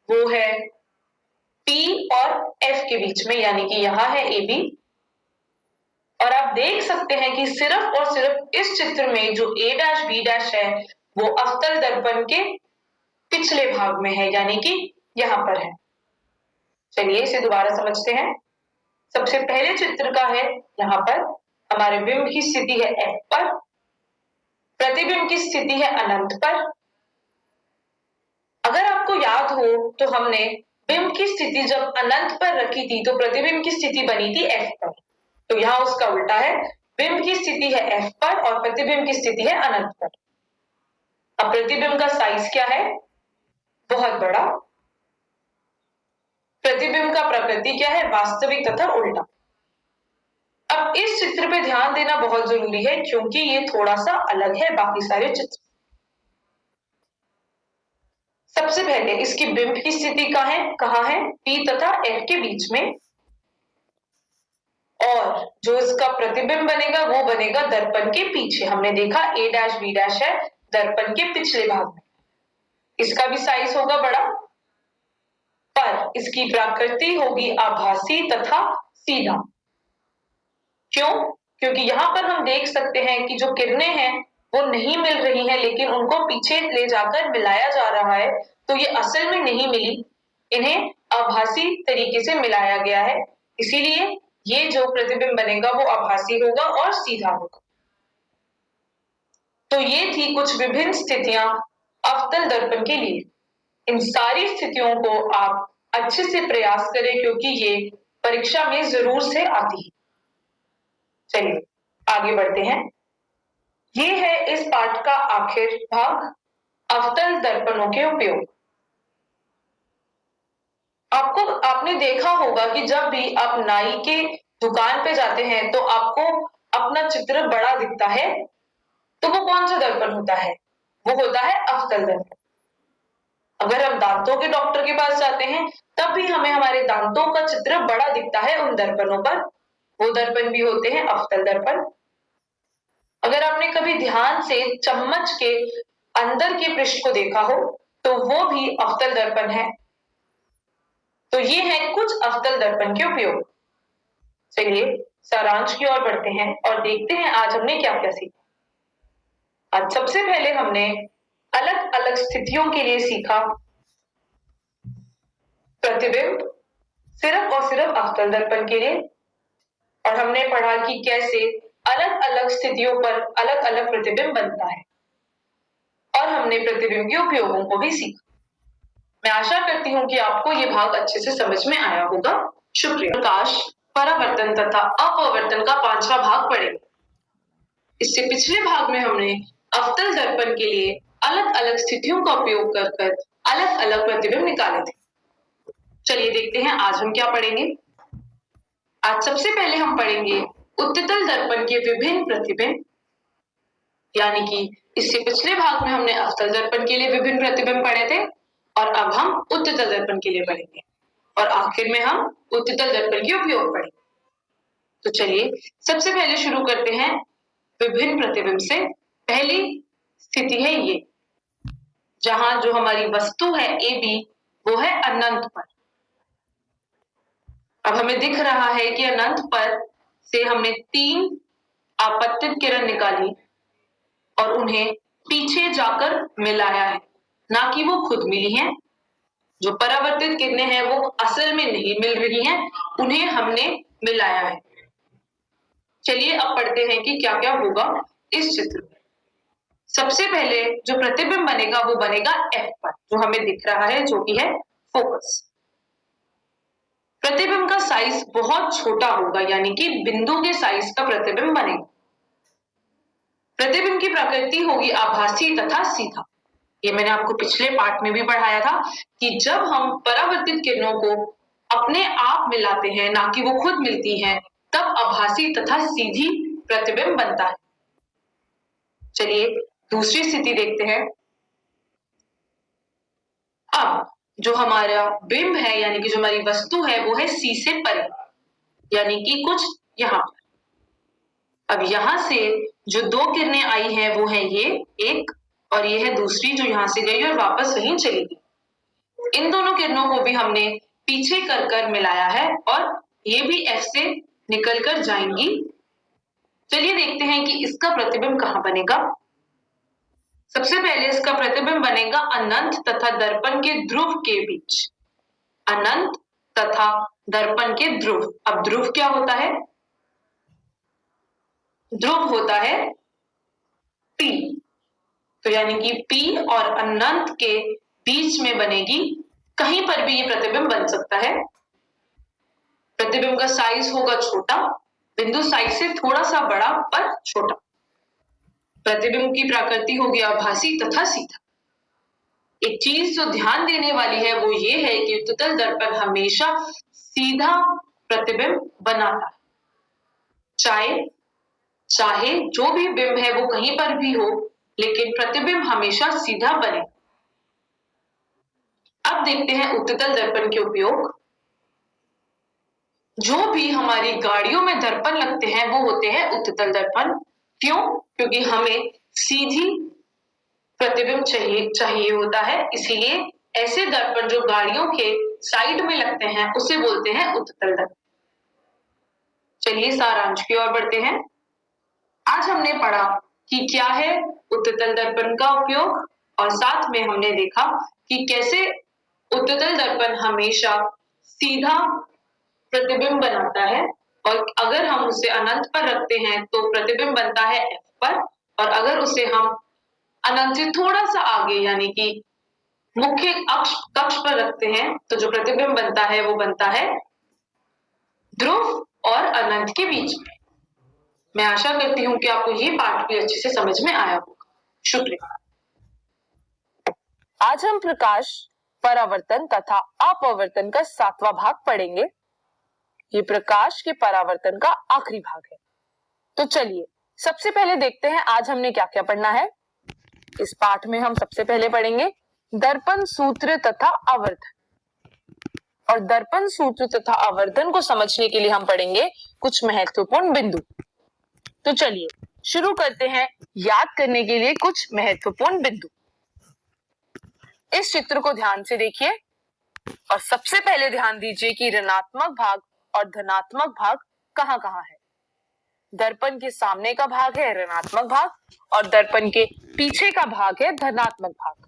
वो है P और F के बीच में, यानी कि यहां है AB। और आप देख सकते हैं कि सिर्फ और सिर्फ इस चित्र में जो A डैश B डैश है वो अवतल दर्पण के पिछले भाग में है, यानी कि यहां पर है। चलिए इसे दोबारा समझते हैं। सबसे पहले चित्र का है यहां पर हमारे बिंब की स्थिति है F पर, प्रतिबिंब की स्थिति है अनंत पर। अगर आपको याद हो तो हमने बिंब की स्थिति जब अनंत पर रखी थी तो प्रतिबिंब की स्थिति बनी थी F पर। तो यहाँ उसका उल्टा है, बिंब की स्थिति है F पर और प्रतिबिंब की स्थिति है अनंत पर। अब प्रतिबिंब का साइज क्या है? बहुत बड़ा। प्रतिबिंब का प्रकृति क्या है? वास्तविक तथा उल्टा। अब इस चित्र पे ध्यान देना बहुत जरूरी है क्योंकि ये थोड़ा सा अलग है बाकी सारे चित्र। सबसे पहले इसकी बिंब की स्थिति कहाँ है? P तथा F के बीच में। और जो इसका प्रतिबिंब बनेगा वो बनेगा दर्पण के पीछे। हमने देखा A डैश B डैश है दर्पण के पिछले भाग में। इसका भी साइज होगा बड़ा, पर इसकी प्रकृति होगी आभासी तथा सीधा। क्यों? क्योंकि यहां पर हम देख सकते हैं कि जो किरणें हैं वो नहीं मिल रही हैं, लेकिन उनको पीछे ले जाकर मिलाया जा रहा है। तो ये असल में नहीं मिली, इन्हें आभासी तरीके से मिलाया गया है, इसीलिए ये जो प्रतिबिंब बनेगा वो आभासी होगा और सीधा होगा। तो ये थी कुछ विभिन्न स्थितियां अवतल दर्पण के लिए। इन सारी स्थितियों को आप अच्छे से प्रयास करें क्योंकि ये परीक्षा में जरूर से आती है। चलिए आगे बढ़ते हैं। ये है इस पाठ का आखिर भाग, अवतल दर्पणों के उपयोग। आपने देखा होगा कि जब भी आप नाई के दुकान पे जाते हैं तो आपको अपना चित्र बड़ा दिखता है, तो वो कौन सा दर्पण होता है? वो होता है अवतल दर्पण। अगर हम दांतों के डॉक्टर के पास जाते हैं तब भी हमें हमारे दांतों का चित्र बड़ा दिखता है उन दर्पणों पर, वो दर्पण भी होते हैं अवतल दर्पण। अगर आपने कभी ध्यान से चम्मच के अंदर के पृष्ठ को देखा हो तो वो भी अवतल दर्पण है। तो ये है कुछ अवतल दर्पण के उपयोग। चलिए सारांश की ओर बढ़ते हैं और देखते हैं आज हमने क्या क्या सीखा। आज सबसे पहले हमने अलग अलग स्थितियों के लिए सीखा प्रतिबिंब सिर्फ और सिर्फ अवतल दर्पण के लिए, और हमने पढ़ा कि कैसे अलग अलग स्थितियों पर अलग अलग प्रतिबिंब बनता है, और हमने प्रतिबिंब के उपयोगों को भी सीखा। मैं आशा करती हूं कि आपको ये भाग अच्छे से समझ में आया होगा। शुक्रिया। प्रकाश, परावर्तन तथा अपवर्तन का 5वां भाग पढ़ेंगे। इससे पिछले भाग में हमने अवतल दर्पण के लिए अलग अलग स्थितियों का उपयोग कर अलग अलग प्रतिबिंब निकाले थे। चलिए देखते हैं आज हम क्या पढ़ेंगे। आज सबसे पहले हम पढ़ेंगे उत्तल दर्पण के विभिन्न प्रतिबिंब, यानी कि इससे पिछले भाग में हमने अवतल दर्पण के लिए विभिन्न प्रतिबिंब पढ़े थे और अब हम उत्तल दर्पण के लिए पढ़ेंगे, और आखिर में हम उत्तल दर्पण के उपयोग पढ़ेंगे। तो चलिए सबसे पहले शुरू करते हैं विभिन्न प्रतिबिंब से। पहली स्थिति है ये, जहां जो हमारी वस्तु है AB वो है अनंत पर। अब हमें दिख रहा है कि अनंत पर से हमने 3 आपतित किरण निकाली और उन्हें पीछे जाकर मिलाया है, ना कि वो खुद मिली हैं। जो परावर्तित किरणें हैं वो असल में नहीं मिल रही हैं, उन्हें हमने मिलाया है। चलिए अब पढ़ते हैं कि क्या क्या होगा इस चित्र में। सबसे पहले जो प्रतिबिंब बनेगा वो बनेगा F पर, जो हमें दिख रहा है, जो कि है फोकस। प्रतिबिंब का साइज बहुत छोटा होगा, यानी कि बिंदु के साइज का प्रतिबिंब बनेगा। प्रतिबिंब की प्रकृति होगी आभासी तथा सीधा। ये मैंने आपको पिछले पाठ में भी पढ़ाया था कि जब हम परावर्तित किरणों को अपने आप मिलाते हैं, ना कि वो खुद मिलती हैं, तब आभासी तथा सीधी प्रतिबिंब बनता है। चलिए दूसरी स्थिति देखते हैं। अब जो हमारा बिंब है, यानी कि जो हमारी वस्तु है, वो है C से परे, यानी कि कुछ यहां पर। अब यहां से जो 2 किरणें आई हैं वो है ये एक, और ये है दूसरी जो यहां से गई और वापस वहीं चली गई। इन दोनों किरणों को भी हमने पीछे कर मिलाया है और ये भी F से निकल कर जाएंगी। चलिए देखते हैं कि इसका प्रतिबिंब कहां बनेगा। सबसे पहले इसका प्रतिबिंब बनेगा अनंत तथा दर्पण के ध्रुव के बीच। अनंत तथा दर्पण के ध्रुव। अब ध्रुव क्या होता है? ध्रुव होता है P। तो यानी कि P और अनंत के बीच में बनेगी, कहीं पर भी ये प्रतिबिंब बन सकता है। प्रतिबिंब का साइज होगा छोटा, बिंदु साइज से थोड़ा सा बड़ा पर छोटा। प्रतिबिंब की प्रकृति होगी आभासी तथा सीधा। एक चीज जो ध्यान देने वाली है वो ये है कि उत्तल दर्पण हमेशा सीधा प्रतिबिंब बनाता है। चाहे जो भी बिंब है वो कहीं पर भी हो, लेकिन प्रतिबिंब हमेशा सीधा बने। अब देखते हैं उत्तल दर्पण के उपयोग। जो भी हमारी गाड़ियों में दर्पण लगते हैं वो होते हैं उत्तल दर्पण। क्यों? क्योंकि हमें सीधी प्रतिबिंब चाहिए होता है, इसीलिए ऐसे दर्पण जो गाड़ियों के साइड में लगते हैं उसे बोलते हैं उत्तल दर्पण। चलिए सारांश की ओर बढ़ते हैं। आज हमने पढ़ा कि क्या है उत्तल दर्पण का उपयोग, और साथ में हमने देखा कि कैसे उत्तल दर्पण हमेशा सीधा प्रतिबिंब बनाता है, और अगर हम उसे अनंत पर रखते हैं तो प्रतिबिंब बनता है F पर, और अगर उसे हम अनंत से थोड़ा सा आगे यानी कि मुख्य कक्ष पर रखते हैं तो जो प्रतिबिंब बनता है वो बनता है ध्रुव और अनंत के बीच में। मैं आशा करती हूं कि आपको ये पाठ भी अच्छे से समझ में आया होगा। शुक्रिया। आज हम प्रकाश, परावर्तन तथा अपवर्तन का 7वां भाग पढ़ेंगे। ये प्रकाश के परावर्तन का आखिरी भाग है। तो चलिए सबसे पहले देखते हैं आज हमने क्या क्या पढ़ना है। इस पाठ में हम सबसे पहले पढ़ेंगे दर्पण सूत्र तथा आवर्धन, और दर्पण सूत्र तथा आवर्धन को समझने के लिए हम पढ़ेंगे कुछ महत्वपूर्ण बिंदु। तो चलिए शुरू करते हैं याद करने के लिए कुछ महत्वपूर्ण बिंदु। इस चित्र को ध्यान से देखिए और सबसे पहले ध्यान दीजिए कि ऋणात्मक भाग और धनात्मक भाग कहां कहां है। दर्पण के सामने का भाग है ऋणात्मक भाग, और दर्पण के पीछे का भाग है धनात्मक भाग।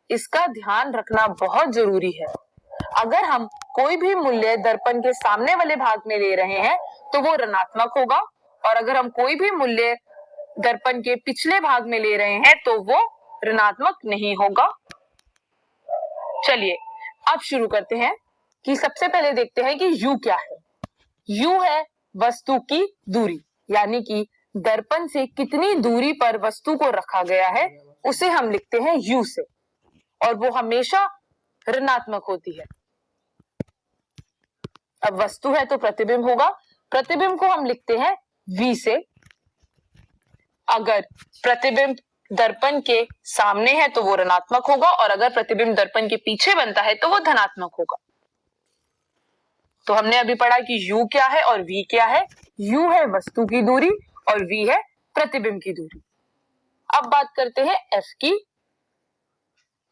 इसका ध्यान रखना बहुत जरूरी है। अगर हम कोई भी मूल्य दर्पण के सामने वाले भाग में ले रहे हैं तो वो ऋणात्मक होगा, और अगर हम कोई भी मूल्य दर्पण के पिछले भाग में ले रहे हैं तो वो ऋणात्मक नहीं होगा। चलिए अब शुरू करते हैं कि सबसे पहले देखते हैं कि U क्या है। U है वस्तु की दूरी, यानी कि दर्पण से कितनी दूरी पर वस्तु को रखा गया है उसे हम लिखते हैं U से, और वो हमेशा ऋणात्मक होती है। अब वस्तु है तो प्रतिबिंब होगा, प्रतिबिंब को हम लिखते हैं V से। अगर प्रतिबिंब दर्पण के सामने है तो वो ऋणात्मक होगा, और अगर प्रतिबिंब दर्पण के पीछे बनता है तो वो धनात्मक होगा। तो हमने अभी पढ़ा कि U क्या है और V क्या है। U है वस्तु की दूरी और V है प्रतिबिंब की दूरी। अब बात करते हैं F की।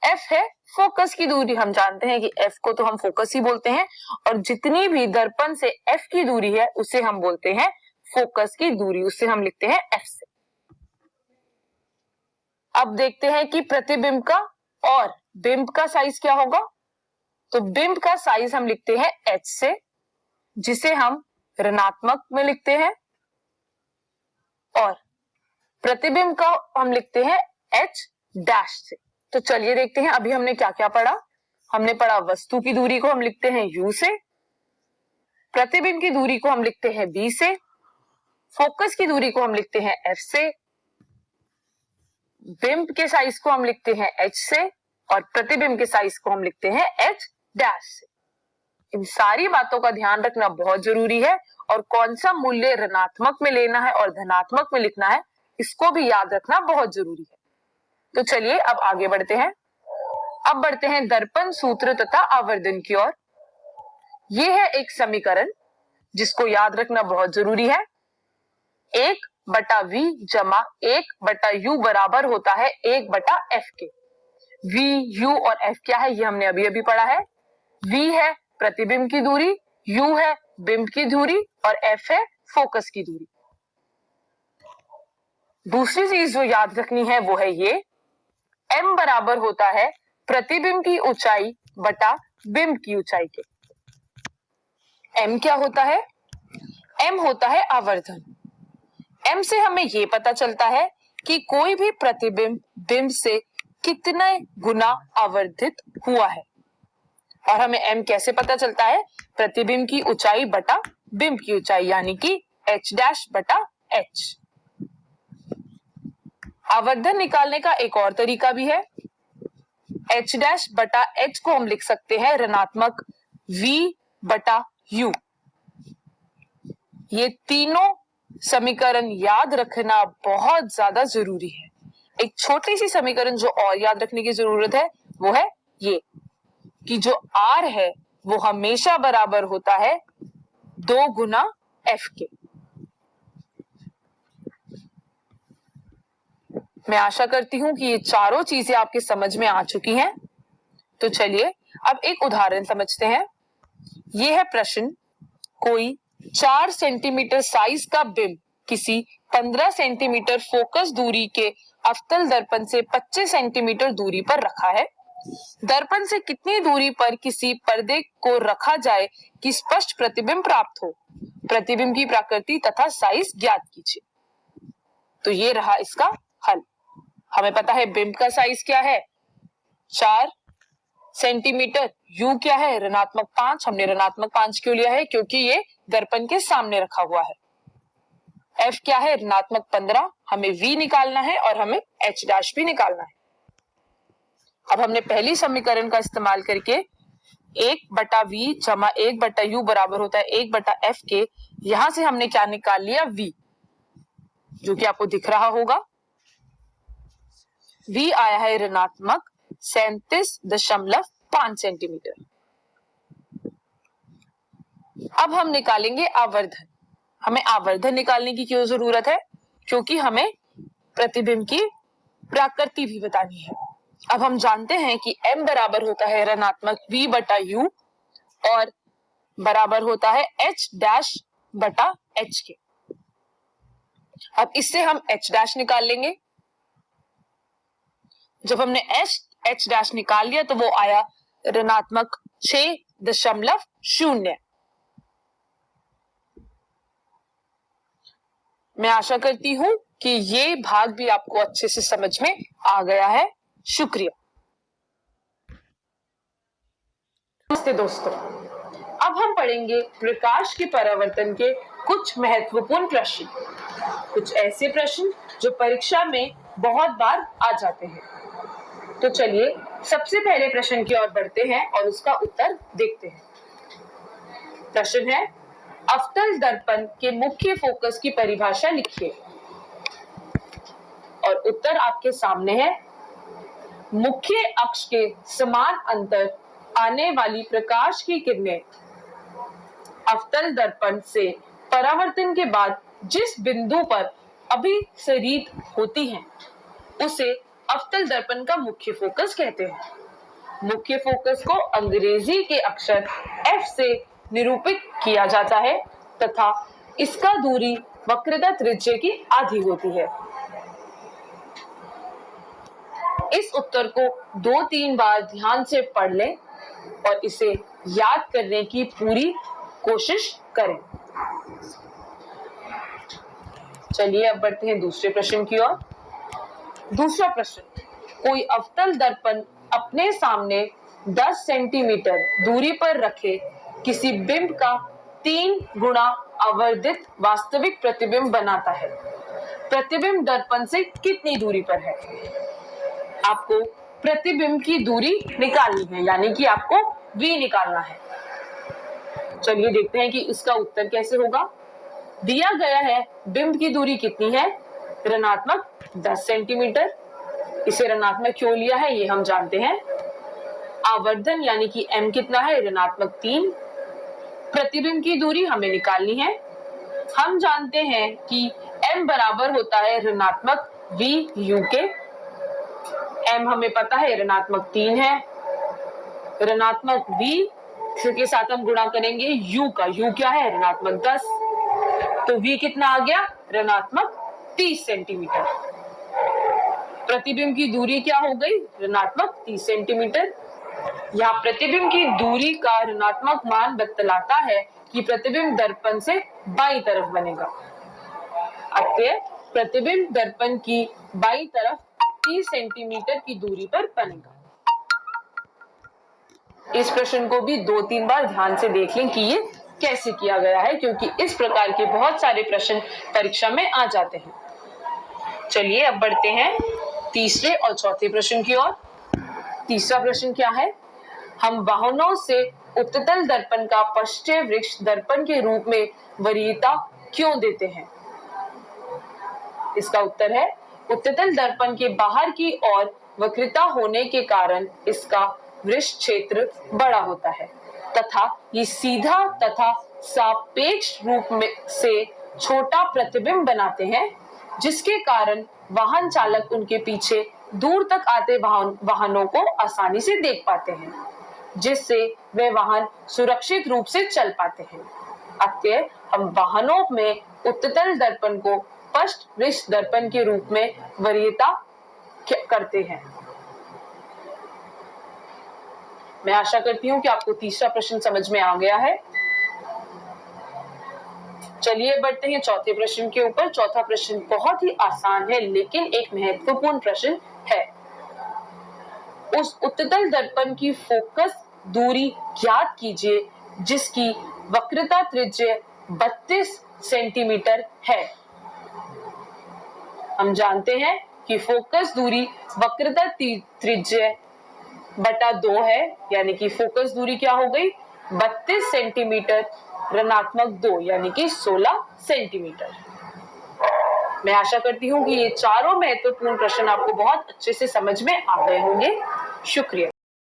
F है फोकस की दूरी। हम जानते हैं कि F को तो हम फोकस ही बोलते हैं, और जितनी भी दर्पण से F की दूरी है उसे हम बोलते हैं फोकस की दूरी, उसे हम लिखते हैं F से। अब देखते हैं कि प्रतिबिंब का और बिंब का साइज क्या होगा। तो बिंब का साइज हम लिखते हैं H से, जिसे हम ऋणात्मक में लिखते हैं, और प्रतिबिंब का हम लिखते हैं H डैश से। तो चलिए देखते हैं अभी हमने क्या क्या पढ़ा। हमने पढ़ा वस्तु की दूरी को हम लिखते हैं U से, प्रतिबिंब की दूरी को हम लिखते हैं V से, फोकस की दूरी को हम लिखते हैं F से, बिंब के साइज को हम लिखते हैं H से, और प्रतिबिंब के साइज को हम लिखते हैं H डैश से। इन सारी बातों का ध्यान रखना बहुत जरूरी है, और कौन सा मूल्य ऋणात्मक में लेना है और धनात्मक में लिखना है इसको भी याद रखना बहुत जरूरी है। तो चलिए अब आगे बढ़ते हैं। अब बढ़ते हैं दर्पण सूत्र तथा आवर्धन की ओर। ये है एक समीकरण जिसको याद रखना बहुत जरूरी है। 1/V जमा 1/U बराबर होता है 1/F के। V, U और F क्या है ये हमने अभी अभी पढ़ा है। V है प्रतिबिंब की दूरी, U है बिंब की दूरी, और F है फोकस की दूरी। दूसरी चीज जो याद रखनी है वो है ये, M बराबर होता है प्रतिबिंब की ऊंचाई बटा बिंब की ऊंचाई के। M क्या होता है? M होता है आवर्धन। M से हमें ये पता चलता है कि कोई भी प्रतिबिंब बिंब से कितने गुना आवर्धित हुआ है। और हमें m कैसे पता चलता है? प्रतिबिंब की ऊंचाई बटा बिंब की ऊंचाई, यानी कि h डैश बटा h। आवर्धन निकालने का एक और तरीका भी है। h डैश बटा h को हम लिख सकते हैं ऋणात्मक v बटा u। ये तीनों समीकरण याद रखना बहुत ज्यादा जरूरी है। एक छोटी सी समीकरण जो और याद रखने की जरूरत है वो है ये कि जो r है वो हमेशा बराबर होता है 2 गुना f के। मैं आशा करती हूं कि ये चारों चीजें आपके समझ में आ चुकी हैं। तो चलिए अब एक उदाहरण समझते हैं। ये है प्रश्न, कोई 4 सेंटीमीटर साइज का बिंब किसी 15 सेंटीमीटर फोकस दूरी के अवतल दर्पण से 25 सेंटीमीटर दूरी पर रखा है। दर्पण से कितनी दूरी पर किसी पर्दे को रखा जाए कि स्पष्ट प्रतिबिंब प्राप्त हो? प्रतिबिंब की प्रकृति तथा साइज ज्ञात कीजिए। तो ये रहा इसका हल। हमें पता है बिंब का साइज क्या है, 4 सेंटीमीटर। u क्या है, ऋणात्मक 5। हमने ऋणात्मक 5 क्यों लिया है? क्योंकि ये दर्पण के सामने रखा हुआ है। f क्या है, ऋणात्मक 15। हमें v निकालना है और हमें h डैश भी निकालना है। अब हमने पहली समीकरण का इस्तेमाल करके 1/v जमा 1/u बराबर होता है 1/f के। यहां से हमने क्या निकाल लिया, v, जो कि आपको दिख रहा होगा। v आया है ऋणात्मक 37.5 सेंटीमीटर। अब हम निकालेंगे आवर्धन। हमें आवर्धन निकालने की क्यों जरूरत है? क्योंकि हमें प्रतिबिंब की प्रकृति भी बतानी है। अब हम जानते हैं कि m बराबर होता है ऋणात्मक v बटा u और बराबर होता है h डैश बटा h के। अब इससे हम h डैश निकाल लेंगे। जब हमने h डैश निकाल लिया तो वो आया ऋणात्मक 6.0। मैं आशा करती हूं कि ये भाग भी आपको अच्छे से समझ में आ गया है। शुक्रिया। नमस्ते दोस्तों, अब हम पढ़ेंगे प्रकाश के परावर्तन के कुछ महत्वपूर्ण प्रश्न। कुछ ऐसे प्रश्न जो परीक्षा में बहुत बार आ जाते हैं। तो चलिए सबसे पहले प्रश्न की ओर बढ़ते हैं और उसका उत्तर देखते हैं। प्रश्न है, अवतल दर्पण के मुख्य फोकस की परिभाषा लिखिए। और उत्तर आपके सामने है। मुख्य अक्ष के समान अंतर आने वाली प्रकाश की किरणें अवतल दर्पण से परावर्तन के बाद जिस बिंदु पर अभिसरित होती हैं, उसे अवतल दर्पण का मुख्य फोकस कहते हैं। मुख्य फोकस को अंग्रेजी के अक्षर F से निरूपित किया जाता है तथा इसका दूरी वक्रता त्रिज्या की आधी होती है। इस उत्तर को 2-3 बार ध्यान से पढ़ लें और इसे याद करने की पूरी कोशिश करें। चलिए अब बढ़ते हैं दूसरे प्रश्न की ओर। दूसरा प्रश्न, कोई अवतल दर्पण अपने सामने 10 सेंटीमीटर दूरी पर रखे किसी बिंब का 3 गुना आवर्धित वास्तविक प्रतिबिंब बनाता है। प्रतिबिंब दर्पण से कितनी दूरी पर है? आपको प्रतिबिंब की दूरी निकालनी है, यानी कि आपको v निकालना है। चलिए देखते हैं कि इसका उत्तर कैसे होगा। दिया गया है बिंब की दूरी कितनी है, ऋणात्मक 10 सेंटीमीटर। इसे ऋणात्मक क्यों लिया है ये हम जानते हैं। आवर्धन यानी कि m कितना है, ऋणात्मक 3। प्रतिबिंब की दूरी हमें निकालनी है। हम जानते हैं कि m बराबर होता है ऋणात्मक v u के। m हमें पता है ऋणात्मक 3 है। ऋणात्मक v के साथ हम गुणा करेंगे u का। u क्या है, ऋणात्मक 10। तो v कितना आ गया, ऋणात्मक 30 सेंटीमीटर। प्रतिबिंब की दूरी क्या हो गई, ऋणात्मक 30 सेंटीमीटर। यहाँ प्रतिबिंब की दूरी का ऋणात्मक मान बतलाता है कि प्रतिबिंब दर्पण से बाईं तरफ बनेगा। अतः प्रतिबिंब दर्पण की बाईं तरफ 30 सेंटीमीटर की दूरी पर बनेगा। इस प्रश्न को भी 2-3 बार ध्यान से देख लें कि ये कैसे किया गया है, क्योंकि इस प्रकार के बहुत सारे प्रश्न परीक्षा में आ जाते हैं। चलिए अब बढ़ते हैं तीसरे और चौथे प्रश्न की ओर। तीसरा प्रश्न क्या है? हम वाहनों से उत्तल दर्पण का पश्चिम वृक्ष दर्पण के रूप में वरीयता क्यों देते हैं? इसका उत्तर है उत्तल दर्पण के बाहर की ओर वक्रता होने के कारण इसका वृक्ष क्षेत्र बड़ा होता है तथा ये सीधा तथा सापेक्ष रूप में से छोटा प्रतिबिंब बनाते हैं, जिसके कारण वाहन चालक उनके पीछे दूर तक आते वाहनों को आसानी से देख पाते हैं, जिससे वे वाहन सुरक्षित रूप से चल पाते हैं। अतः हम वाहनों में उत्तल दर्पण को पश्च वृक्ष दर्पण के रूप में वरीयता करते हैं। मैं आशा करती हूँ कि आपको तीसरा प्रश्न समझ में आ गया है। चलिए बढ़ते हैं चौथे प्रश्न के ऊपर। चौथा प्रश्न बहुत ही आसान है, लेकिन एक महत्वपूर्ण प्रश्न है। उस उत्तल दर्पण की फोकस दूरी ज्ञात कीजिए जिसकी वक्रता त्रिज्या 32 सेंटीमीटर है। हम जानते हैं कि फोकस दूरी वक्रता त्रिज्या बटा 2 है, यानी कि फोकस दूरी क्या हो गई? 32 सेंटीमीटर ऋणात्मक 2 यानी कि 16 सेंटीमीटर। मैं आशा करती हूँ कि ये चारों महत्वपूर्ण प्रश्न आपको बहुत अच्छे से समझ में आ गए होंगे। शुक्रिया।